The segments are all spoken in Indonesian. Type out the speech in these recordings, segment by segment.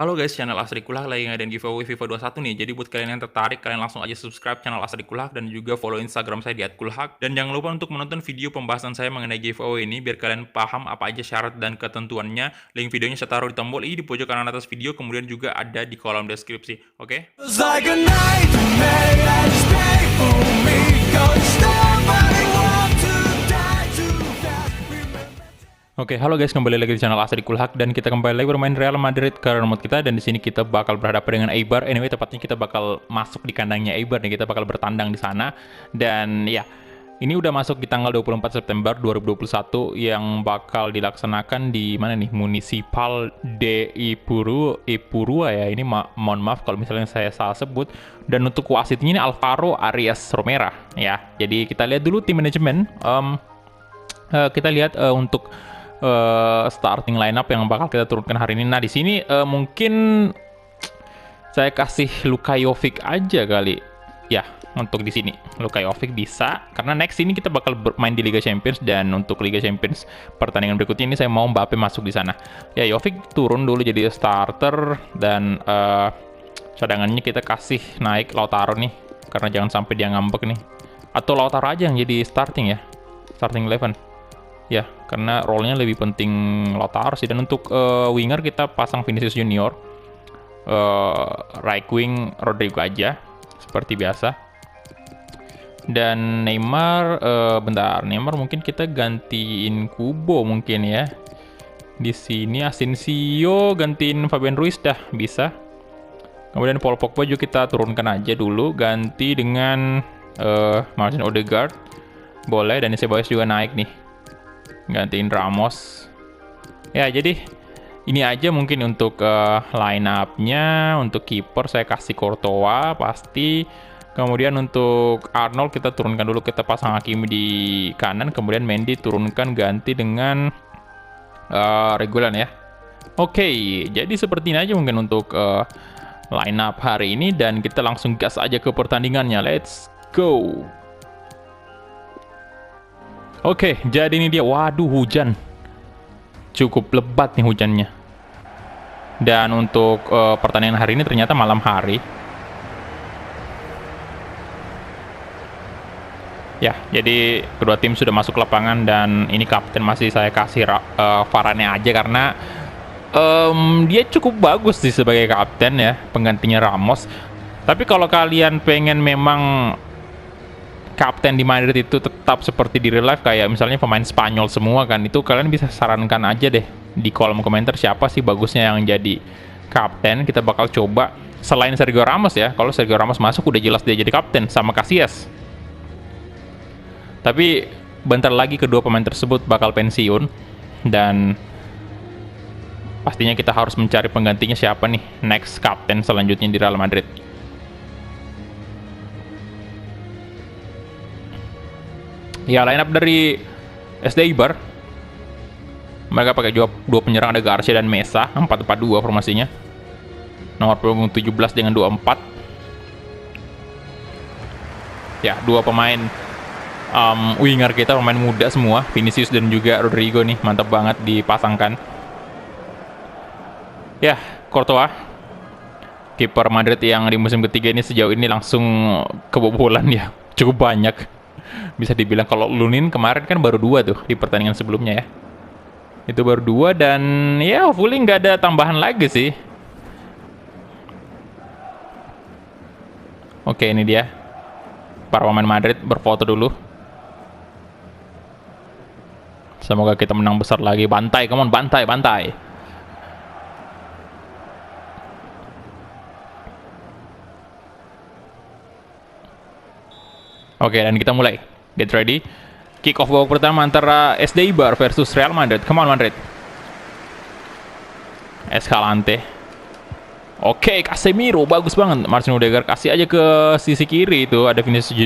Halo guys, channel Asri Kulak lagi ngadain giveaway FIFA 21 nih. Jadi buat kalian yang tertarik, kalian langsung aja subscribe channel Asri Kulak dan juga follow Instagram saya di @kulhak. Dan jangan lupa untuk menonton video pembahasan saya mengenai giveaway ini biar kalian paham apa aja syarat dan ketentuannya. Link videonya saya taruh di tombol i di pojok kanan atas video, kemudian juga ada di kolom deskripsi. Oke? Like a nightmare that's stay for me. 'Cause nobody want to die too fast. Oke, halo guys, kembali lagi di channel Asri Kulhak dan kita kembali lagi bermain Real Madrid ke remote kita, dan di sini kita bakal berhadapan dengan Eibar. Anyway, tepatnya kita bakal masuk di kandangnya Eibar nih, kita bakal bertandang di sana. Dan ya, ini udah masuk di tanggal 24 September 2021 yang bakal dilaksanakan di mana nih? Municipal de Ipurua ya. Ini mohon maaf kalau misalnya saya salah sebut. Dan untuk wasitnya ini Alvaro Arias Romera ya. Jadi kita lihat dulu tim manajemen. Kita lihat untuk starting lineup yang bakal kita turunkan hari ini. Nah, di sini mungkin saya kasih Luka Jovic aja kali. Ya, untuk di sini Luka Jovic bisa karena next ini kita bakal bermain di Liga Champions, dan untuk Liga Champions pertandingan berikutnya ini saya mau Mbappe masuk di sana. Ya, Jovic turun dulu jadi starter, dan cadangannya kita kasih naik Lautaro nih karena jangan sampai dia ngambek nih. Atau Lautaro aja yang jadi starting ya. Starting 11. Ya, karena role-nya lebih penting Lautaro sih. Dan untuk winger kita pasang Vinicius Junior, right wing Rodrigo aja seperti biasa. Dan Neymar, bentar, Neymar mungkin kita gantiin Kubo mungkin ya. Di sini Asensio gantiin Fabian Ruiz dah bisa. Kemudian Paul Pogba juga kita turunkan aja dulu, ganti dengan Martin Odegaard. Boleh, dan Ceballos juga naik nih. Gantiin Ramos. Ya, jadi ini aja mungkin untuk line up-nya. Untuk kiper saya kasih Courtois pasti. Kemudian untuk Arnold kita turunkan dulu, kita pasang Hakimi di kanan. Kemudian Mendy turunkan ganti dengan Regulan ya. Oke, jadi seperti ini aja mungkin untuk line up hari ini, dan kita langsung gas aja ke pertandingannya. Let's go. Oke, jadi ini dia. Waduh, hujan. Cukup lebat nih hujannya. Dan untuk pertandingan hari ini ternyata malam hari. Ya, jadi kedua tim sudah masuk lapangan, dan ini kapten masih saya kasih Varane aja karena dia cukup bagus sih sebagai kapten ya, penggantinya Ramos. Tapi kalau kalian pengen memang kapten di Madrid itu tetap seperti di real life, kayak misalnya pemain Spanyol semua kan, itu kalian bisa sarankan aja deh di kolom komentar siapa sih bagusnya yang jadi kapten. Kita bakal coba selain Sergio Ramos ya. Kalau Sergio Ramos masuk udah jelas dia jadi kapten sama Casillas. Tapi bentar lagi kedua pemain tersebut bakal pensiun, dan pastinya kita harus mencari penggantinya siapa nih next kapten selanjutnya di Real Madrid. Ya, line up dari SD Eibar. Mereka pakai dua penyerang, ada Garcia dan Mesa, 4-4-2 formasinya. Nomor punggung 17 dengan 24. Ya, dua pemain winger kita, pemain muda semua, Vinicius dan juga Rodrigo nih, mantap banget dipasangkan. Ya, Courtois, kiper Madrid yang di musim ketiga ini sejauh ini langsung kebobolan ya, cukup banyak. Bisa dibilang kalau Lunin kemarin kan baru 2 tuh di pertandingan sebelumnya ya. Itu baru 2, dan ya hopefully nggak ada tambahan lagi sih. Oke, ini dia. Para pemain Madrid berfoto dulu. Semoga kita menang besar lagi. Bantai, come on, bantai, bantai. Oke, dan kita mulai. Get ready. Kick off babak pertama antara SD Eibar versus Real Madrid. Come on, Madrid. Escalante. Oke, Casemiro bagus banget. Martin Odegaard kasih aja ke sisi kiri itu. Ada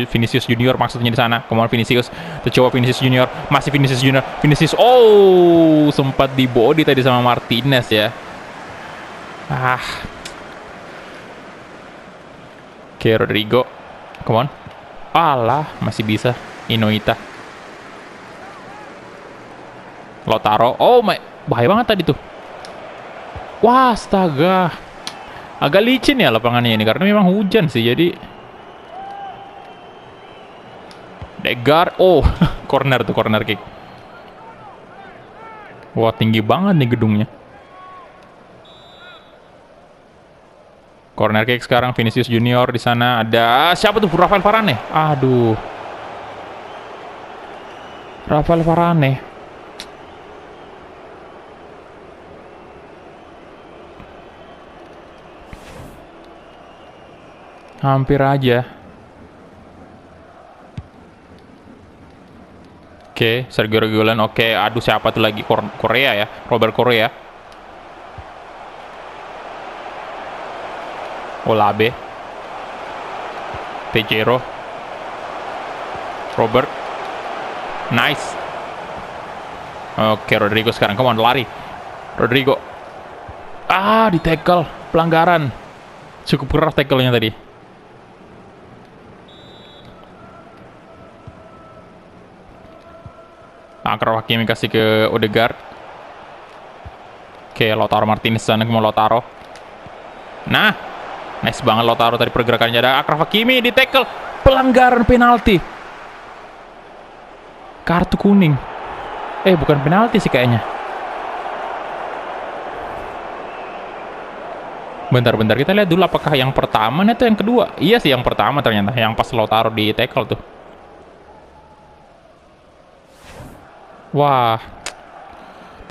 Vinicius Junior maksudnya di sana. Come on, Vinicius. Tercoba Vinicius Junior. Masih Vinicius Junior. Vinicius. Oh, sempat di body tadi sama Martinez ya. Oke, Rodrigo. Come on. Alah, masih bisa. Inoita. Lautaro. Oh my, bahaya banget tadi tuh. Wah, astaga. Agak licin ya lapangannya ini karena memang hujan sih. Jadi Degar, oh, corner tuh, corner kick. Wah, tinggi banget nih gedungnya. Corner kick sekarang Vinicius Junior di sana ada siapa tuh? Rafael Varane. Aduh. Rafael Varane. Hampir aja. Oke, Sergio Reguilon. Oke, aduh siapa tuh lagi? Korea ya, Robert Korea. Olabe. Tejero. Robert. Nice. Oke, Rodrigo sekarang. Come on, lari. Rodrigo. Ah, di tackle. Pelanggaran. Cukup keras tackle-nya tadi. Akraf Hakimi kasih ke Odegaard. Oke, Lautaro Martinez sana mau Lautaro. Nah, nice banget Lautaro tadi pergerakannya. Ada Akraf Hakimi di tackle. Pelanggaran penalti. Kartu kuning. Bukan penalti sih kayaknya. Bentar-bentar kita lihat dulu apakah yang pertama atau yang kedua. Iya sih yang pertama ternyata. Yang pas Lautaro di tackle tuh. Wah,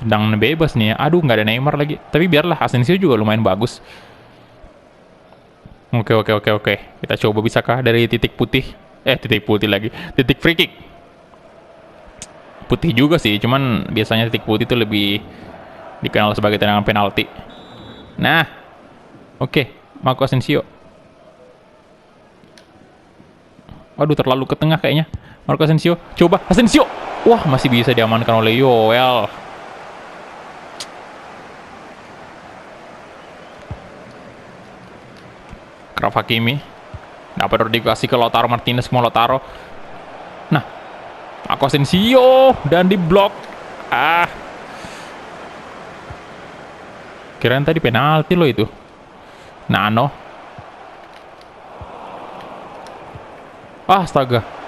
tendangan bebas nih ya. Aduh, nggak ada Neymar lagi. Tapi biarlah, Asensio juga lumayan bagus. Oke. Kita coba bisakah dari titik putih? Titik putih lagi. Titik free kick. Putih juga sih, cuman biasanya titik putih itu lebih dikenal sebagai tendangan penalti. Nah, oke. Marco Asensio. Aduh, terlalu ke tengah kayaknya. Marco Asensio. Coba, Asensio. Wah, masih bisa diamankan oleh Yoel. Akraf Hakimi. Dapat Rodrigo kasih ke Lautaro Martinez. Mau Lautaro. Nah, Marco Asensio. Dan di blok. Kirain tadi penalti loh itu. Nano. Astaga.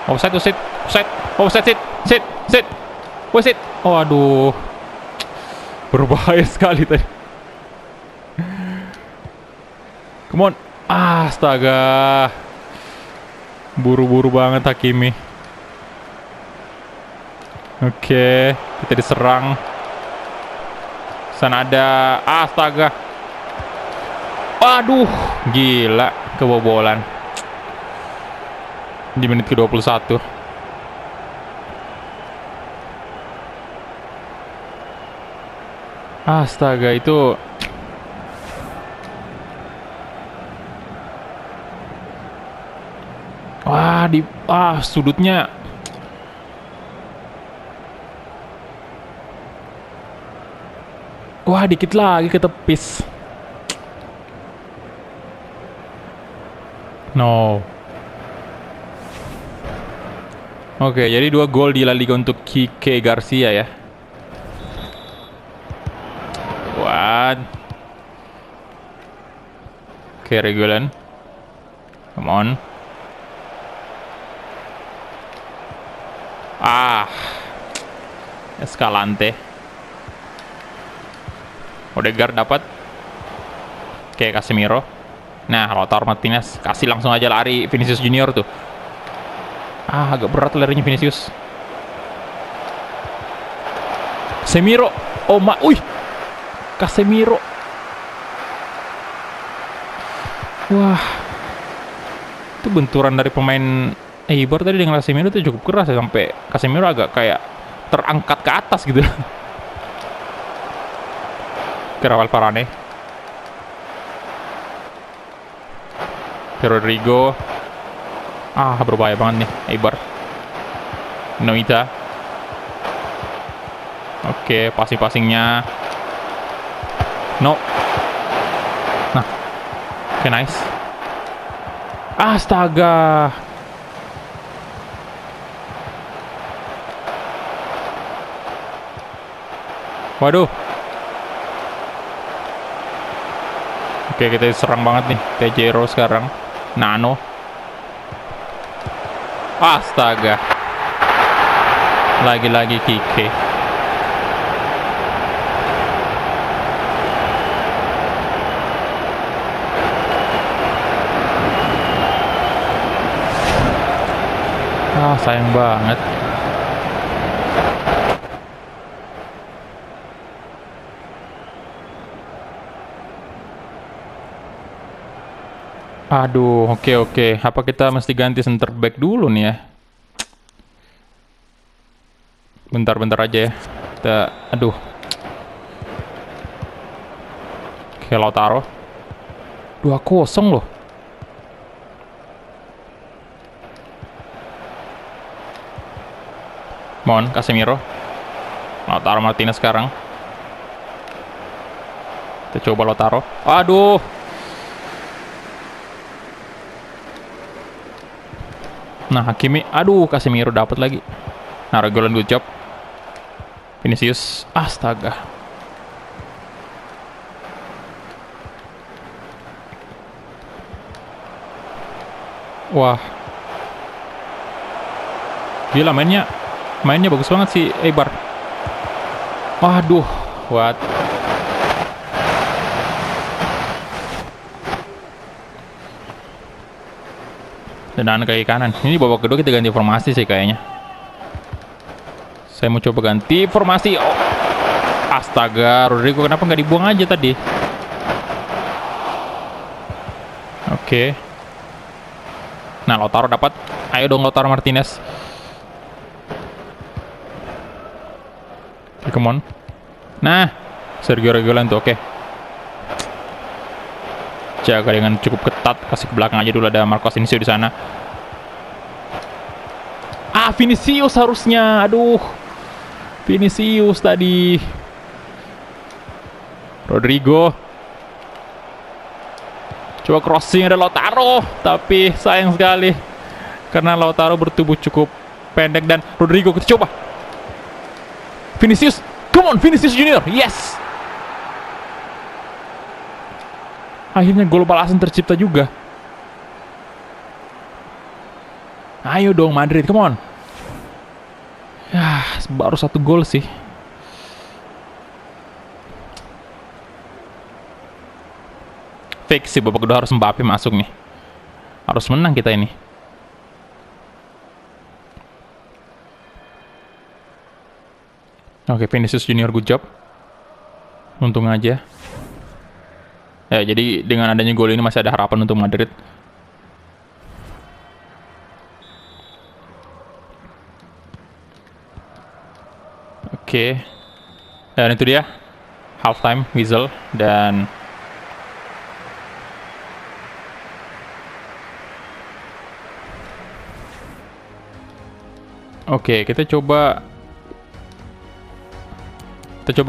Offside. Oh, aduh. Berbahaya sekali tadi. Come on. Astaga. Buru-buru banget Hakimi. Oke, kita diserang. Sana ada. Astaga. Aduh, gila, kebobolan. Di menit ke-21. Astaga, itu sudutnya. Wah, dikit lagi ke tepis. No. Oke, jadi 2 gol di La Liga untuk Kike Garcia ya. Oke, Reguilon. Come on. Escalante. Odegaard dapat. Oke, Casemiro. Nah, Lautaro Martinez kasih langsung aja lari Vinicius Junior tuh. Agak berat larinya Vinicius. Casemiro. Casemiro. Wah. Itu benturan dari pemain Eibar tadi dengan Casemiro itu cukup keras ya, sampai Casemiro agak kayak terangkat ke atas gitu. Ke Rafael Varane. Ke Rodrigo. Berbahaya banget nih Eibar. Noita. Oke, passing-passingnya. No. Nah. Oke, nice. Astaga. Waduh. Oke, kita serang banget nih. Tejero sekarang. Nano. Astaga. Lagi-lagi Kike. Ah, sayang banget. Aduh, oke. Apa kita mesti ganti center back dulu nih ya? Bentar aja ya. Aduh. Oke, Lautaro. 2-0 loh. Mon, Casemiro. Lautaro Martinez sekarang. Kita coba Lautaro. Aduh. Nah, Hakimi. Aduh, Casemiro dapat lagi. Nah, Reguilon good job. Vinicius. Astaga. Wah. Gila mainnya bagus banget sih Eibar. Waduh, what? Tendangan kaki kanan. Ini babak kedua kita ganti formasi sih kayaknya. Saya mau coba ganti formasi. Oh. Astaga, Rodrigo kenapa nggak dibuang aja tadi? Oke. Nah, Lautaro dapat. Ayo dong Lautaro Martinez. Come on. Nah, Sergio Reguilon tuh oke. Jaga dengan cukup ketat, kasih ke belakang aja dulu, ada Marcos Vinicius di sana. Ah, Vinicius harusnya. Aduh. Vinicius tadi. Rodrigo. Coba crossing, ada Lautaro, tapi sayang sekali karena Lautaro bertubuh cukup pendek dan Rodrigo. Kita coba. Vinicius, come on Vinicius Junior, yes. Akhirnya gol balasan tercipta juga. Ayo dong Madrid, come on. Ya, baru 1 gol sih. Fix sih, babak kedua harus Mbappe masuk nih. Harus menang kita ini. Oke, Vinicius Junior good job. Untung aja. Ya, jadi dengan adanya gol ini masih ada harapan untuk Madrid. Oke. Dan itu dia halftime whistle dan oke, kita coba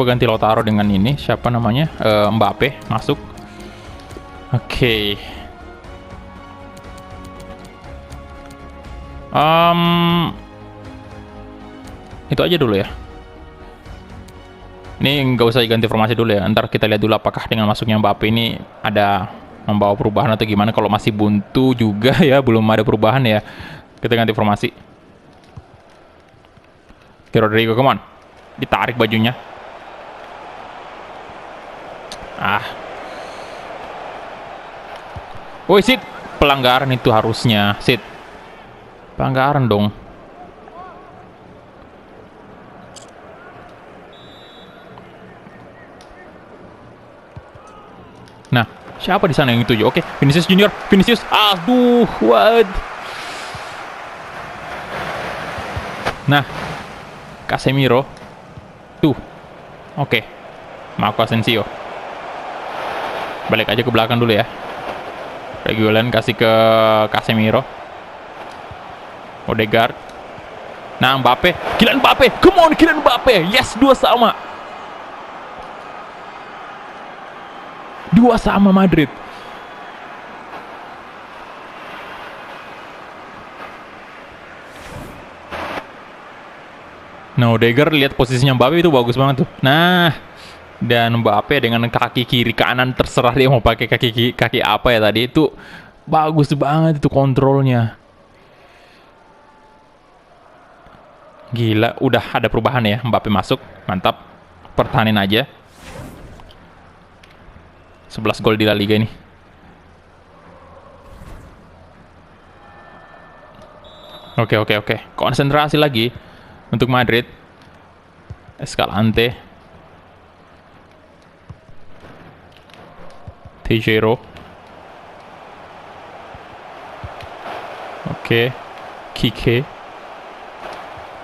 ganti Lautaro dengan ini. Siapa namanya? Mbappe masuk. Oke. Itu aja dulu ya. Ini nggak usah ganti formasi dulu ya. Ntar kita lihat dulu apakah dengan masuknya Mbappe ini ada membawa perubahan atau gimana. Kalau masih buntu juga ya, belum ada perubahan ya, kita ganti formasi. Oke, Rodrigo, come on. Ditarik bajunya. Woi, Sid. Pelanggaran itu harusnya, Sid. Pelanggaran dong. Nah, siapa di sana yang dituju? Oke, Vinicius Junior. Vinicius. Aduh, what? Nah, Casemiro. Tuh. Oke. Marco Asensio. Balik aja ke belakang dulu ya. Reguilon kasih ke Casemiro. Odegaard. Nah, Mbappe. Kylian Mbappe. Come on, Kylian Mbappe. Yes, 2-2. 2-2 Madrid. Nah, Odegaard lihat posisinya Mbappe itu bagus banget tuh. Nah, dan Mbappe dengan kaki kiri kanan terserah dia mau pakai kaki apa ya tadi itu bagus banget itu kontrolnya. Gila, udah ada perubahan ya. Mbappe masuk, mantap. Pertahanin aja. 11 gol di La Liga ini. Oke. Konsentrasi lagi untuk Madrid. Escalante. Tejero. Oke. Kike.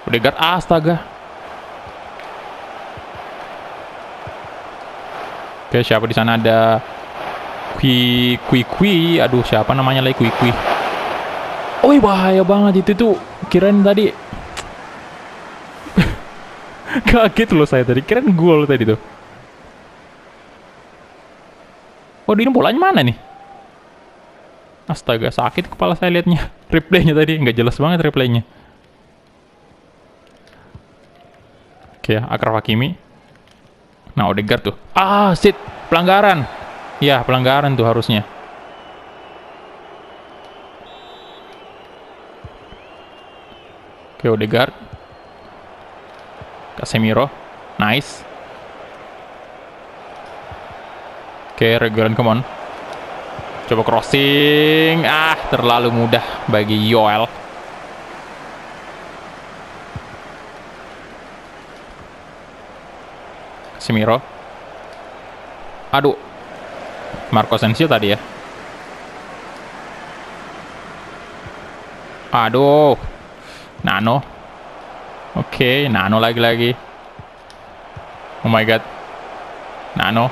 Odegaard, astaga. Oke, siapa di sana ada Kui. Aduh, siapa namanya lagi Kui. Oh, bahaya banget itu tuh. Kirain tadi kaget loh saya tadi. Kirain gol tadi tuh. Oh, ini bolanya mana nih? Astaga, sakit kepala saya liatnya. Replaynya tadi nggak jelas banget replaynya. Oke, Achraf Hakimi. Nah, Odegaard tuh. Shit, pelanggaran. Ya, pelanggaran tuh harusnya. Oke, Odegaard. Casemiro. Nice. Oke, Reguilon, come on. Coba crossing. Terlalu mudah bagi Yoel. Casemiro. Aduh. Marco Asensio tadi ya. Aduh. Nano. Oke, Nano lagi. Oh my god. Nano.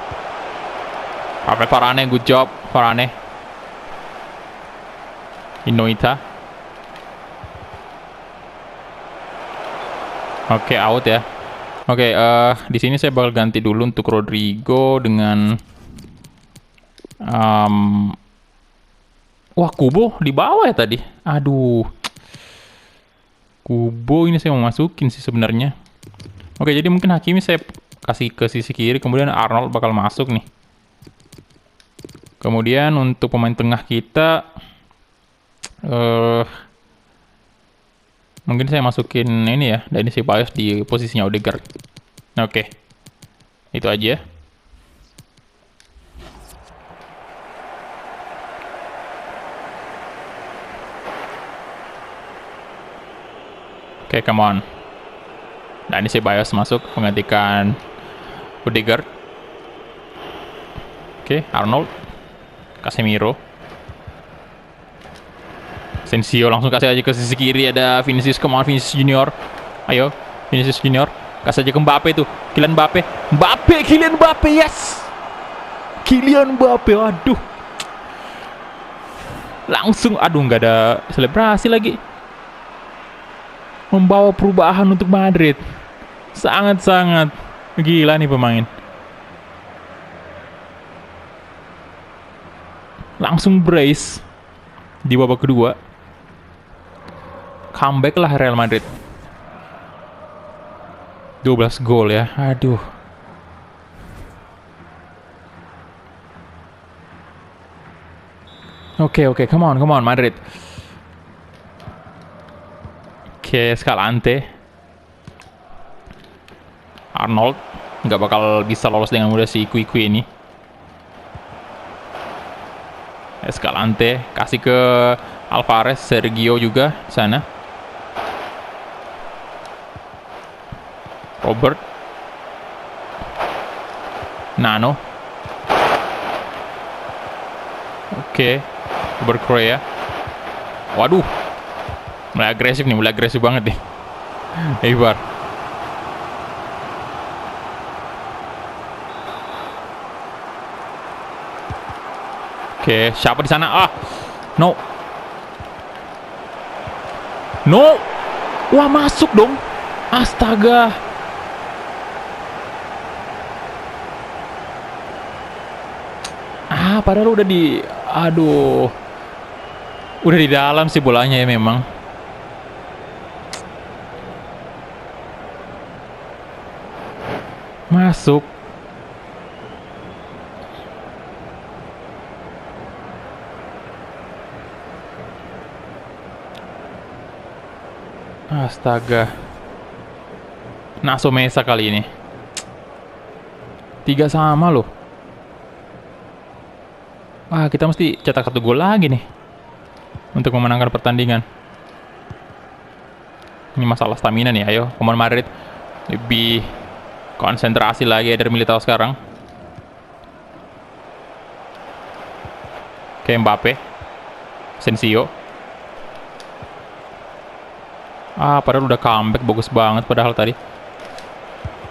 Perfect, Varane, good job Varane. Inoita. Oke, out ya. Oke, di sini saya bakal ganti dulu untuk Rodrigo dengan wah, Kubo di bawah ya tadi. Aduh. Kubo ini saya mau masukin sih sebenarnya. Oke, jadi mungkin Hakimi saya kasih ke sisi kiri, kemudian Arnold bakal masuk nih. Kemudian untuk pemain tengah kita mungkin saya masukin ini ya, Dani Ceballos di posisinya Odegaard. Oke. Itu aja. Oke, come on. Dani Ceballos masuk menggantikan Odegaard. Oke, Arnold. Casemiro. Asensio langsung kasih aja ke sisi kiri, ada Vinicius. Come on, Vinicius Junior. Ayo, Vinicius Junior. Kasih aja ke Mbappe tuh. Kylian Mbappe, yes. Kylian Mbappe, aduh. Langsung, aduh, nggak ada selebrasi lagi. Membawa perubahan untuk Madrid. Sangat-sangat gila nih pemain. Langsung brace di babak kedua. Comeback lah Real Madrid. 12 gol ya. Aduh. Oke, come on Madrid. Oke, Escalante. Arnold nggak bakal bisa lolos dengan mudah si Kui ini. Escalante kasih ke Alvarez, Sergio juga di sana. Robert. Nano. Oke, Robert Korea. Waduh. Mulai agresif banget nih. Eibar. Oke, siapa di sana? No. Wah, masuk dong. Astaga. Padahal udah di... Aduh. Udah di dalam sih bolanya ya memang. masuk. Astaga. Naso Mesa kali ini. 3 sama loh. Wah, kita mesti cetak 1 gol lagi nih untuk memenangkan pertandingan. Ini masalah stamina nih. Ayo, come on Madrid. Lebih konsentrasi lagi dari Militao sekarang. Oke, Mbappe. Sensio. Padahal udah comeback bagus banget padahal tadi.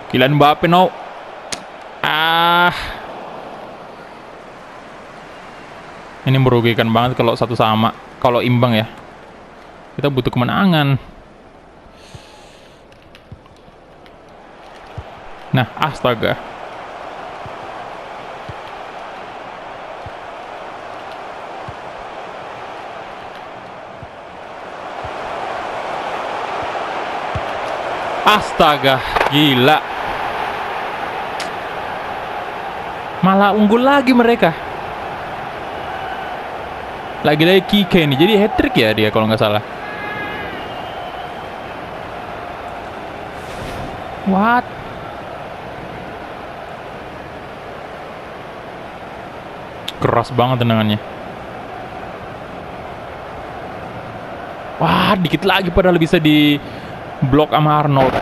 Kylian Mbappe no. Ini merugikan banget kalau 1 sama. Kalau imbang ya. Kita butuh kemenangan. Nah, astaga. Astaga, gila. Malah unggul lagi mereka. Lagi-lagi Kike nih, jadi hat-trick ya dia kalau nggak salah. What? Keras banget tendangannya. Wah, dikit lagi padahal bisa di blok sama Arnold.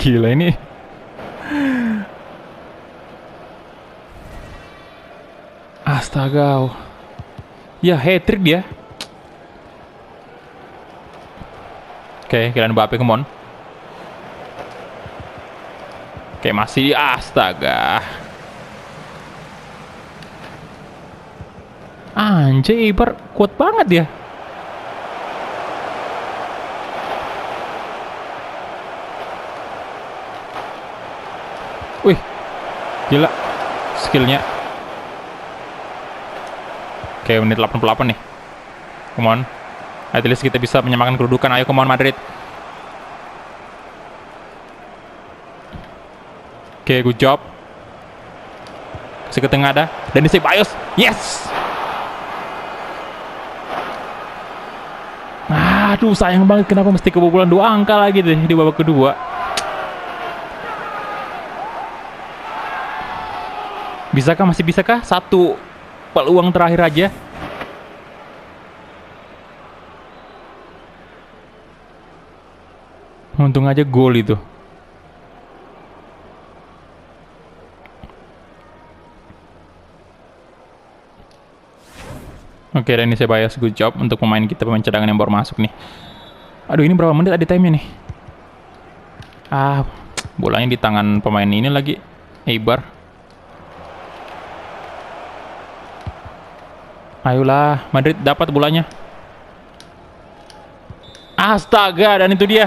Gila ini. Astaga. Ya, hat-trick dia. Oke, Kylian Mbappe, come on. Oke, masih. Astaga. Anjay, Eibar kuat banget ya. Wih, gila skillnya. Oke, menit 88 nih. Come on. At least kita bisa menyamakan kedudukan. Ayo, come on Madrid. Oke, good job. Kasih ke tengah ada. Dan di Ceballos. Yes! Aduh, sayang banget kenapa mesti kebobolan 2 angka lagi deh di babak kedua. Bisakah, masih bisakah? 1 peluang terakhir aja. Untung aja gol itu. Oke, dan ini Ceballos, good job untuk pemain kita, pemain cadangan yang baru masuk nih. Aduh, ini berapa menit ada time-nya nih? Bolanya di tangan pemain ini lagi, Eibar. Ayolah, Madrid dapat bolanya. Astaga, dan itu dia.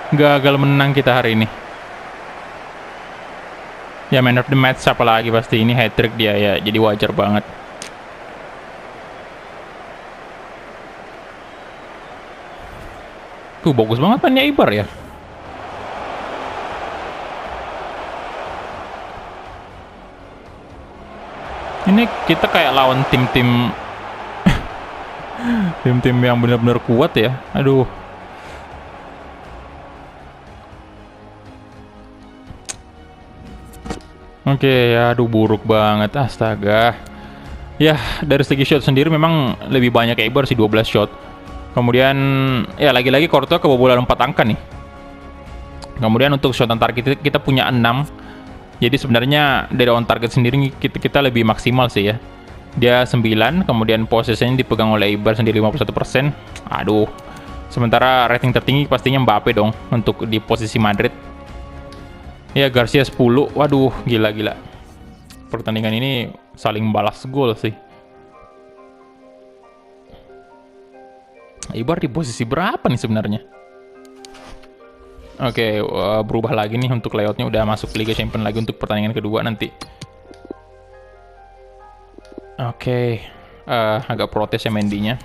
Gagal menang kita hari ini. Ya, man of the match siapa lagi pasti, ini hat-trick dia ya, jadi wajar banget. Tuh, bagus banget mainnya Eibar ya. Ini kita kayak lawan tim-tim tim-tim yang benar-benar kuat ya. Aduh. Oke, aduh buruk banget. Astaga. Ya, dari segi shot sendiri memang lebih banyak Eibar sih, 12 shot. Kemudian ya lagi-lagi Courtois kebobolan 4 angka nih. Kemudian untuk shot on target kita punya 6. Jadi sebenarnya dari on target sendiri kita lebih maksimal sih ya. Dia 9, kemudian possession dipegang oleh Eibar sendiri 51%. Aduh. Sementara rating tertinggi pastinya Mbappe dong untuk di posisi Madrid. Ya, Garcia 10. Waduh, gila-gila. Pertandingan ini saling balas gol sih. Eibar di posisi berapa nih sebenarnya? Oke, berubah lagi nih untuk layoutnya, udah masuk Liga Champions lagi untuk pertandingan kedua nanti. Oke, agak protes ya Mendy-nya.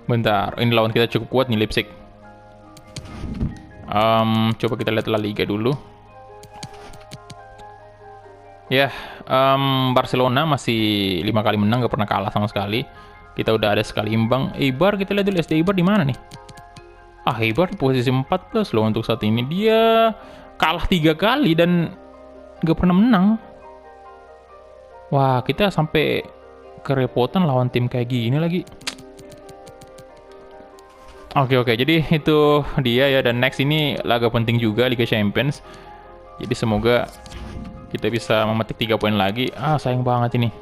Bentar, ini lawan kita cukup kuat nih Leipzig. Coba kita lihat La Liga dulu. Ya, Barcelona masih 5 kali menang, gak pernah kalah sama sekali. Kita udah ada sekali imbang. Eibar, kita lihat dulu SD Eibar di mana nih? Eibar di posisi 14 loh untuk saat ini. Dia kalah 3 kali dan gak pernah menang. Wah, kita sampai kerepotan lawan tim kayak gini lagi. Oke, jadi itu dia ya. Dan next ini laga penting juga, Liga Champions. Jadi semoga kita bisa memetik 3 poin lagi. Sayang banget ini.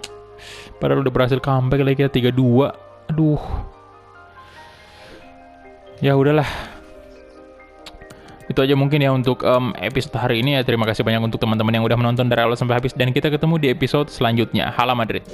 Padahal udah berhasil comeback lagi kita 3-2. Aduh. Ya udahlah. Itu aja mungkin ya untuk episode hari ini ya. Terima kasih banyak untuk teman-teman yang udah menonton dari awal sampai habis. Dan kita ketemu di episode selanjutnya. Hala Madrid.